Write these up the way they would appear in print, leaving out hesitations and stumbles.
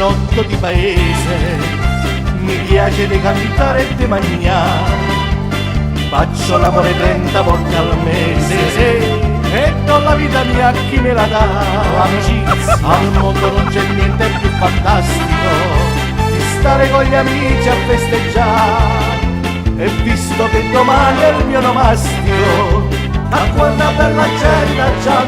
giovanotto di paese, mi piace di cantare e di mangiare. Faccio l'amore 30 volte al mese e do la vita mia a chi me la dà. L'amicizia, al mondo non c'è niente più fantastico di stare con gli amici a festeggiare. E visto che domani è il mio nomastico, a quanta bella gente già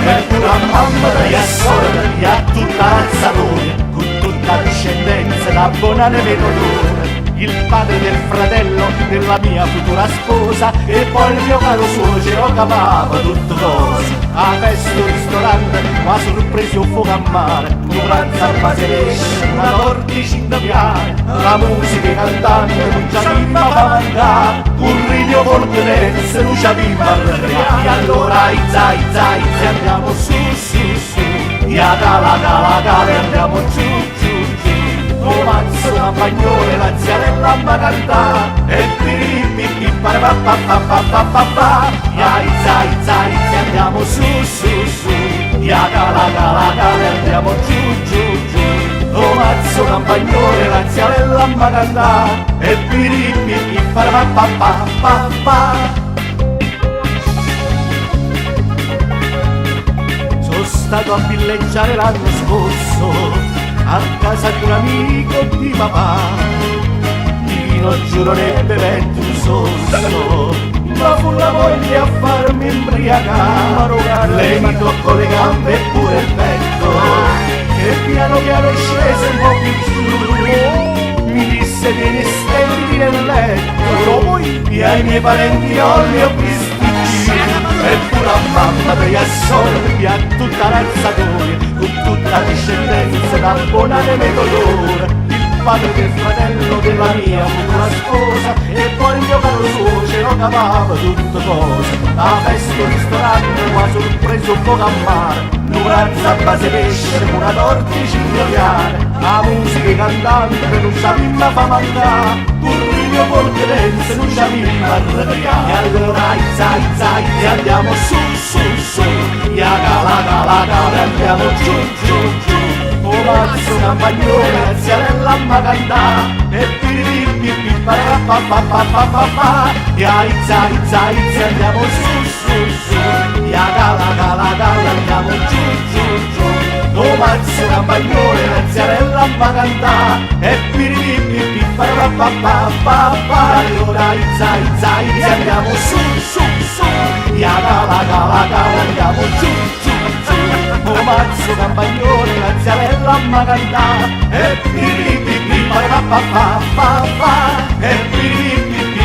e pure a mamma degli assoli, a tutta l'alzatura, con tutta la discendenza da buonare vedotore, il padre del fratello della mia futura sposa e poi il mio caro suocero capava tutto cosa. A festa un ristorante, ma sorpresi un fuoco a mare, un pranzo al pesce, una torticina piana, la musica cantante non ci aveva fa mancare, un ridio volgrenze non ci aveva arregliare. E allora izza izza izza andiamo su su su, ya cala cala cala andiamo giù giù giù. Oh mazzo una bagnole, la ziarella ma cantà e pippi pa ya izza izza izza andiamo su su su, ya cala cala cala andiamo giù giù giù. Oh mazzo una bagnole, la ziarella ma cantà e pippi pa. Sono stato a villeggiare l'anno scorso a casa di un amico di papà, di vino giuro ne bevette un sorso, ma fu la voglia a farmi imbriacare. Lei mi toccò le gambe e pure il petto e piano piano scese un po' più giù, mi disse vieni stenditi nel letto e ai miei parenti ho li ho visti e pure a mamma degli assorbi, a tutta l'alzatura, con tutta la discendenza da buonare me dolore, il padre del fratello della mia futura sposa e poi il mio caro suocero capava tutto cosa. La festa un ristorante, ma sorpreso un poco a mare, un pranzo a base pesce, una torticina piana, la musica cantante non sapeva fa mancare, mio volgrenze non ci aveva arregliare. E allora izza izza izza andiamo su su su, ya cala cala cala andiamo giù giù giù. Oh mazzo una bagnole, la ziarella ma cantà e pippi pa, ya izza izza izza andiamo su su su, ya cala cala cala andiamo giù giù giù. Oh mazzo una bagnole, la ziarella ma cantà e pippi pa. Allora izza izza izza andiamo su su su, ya cala cala cala andiamo giù giù giù. Oh mazzo campagnone, la ziarella ma cantà e pippi pa e pippi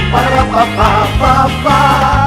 pa.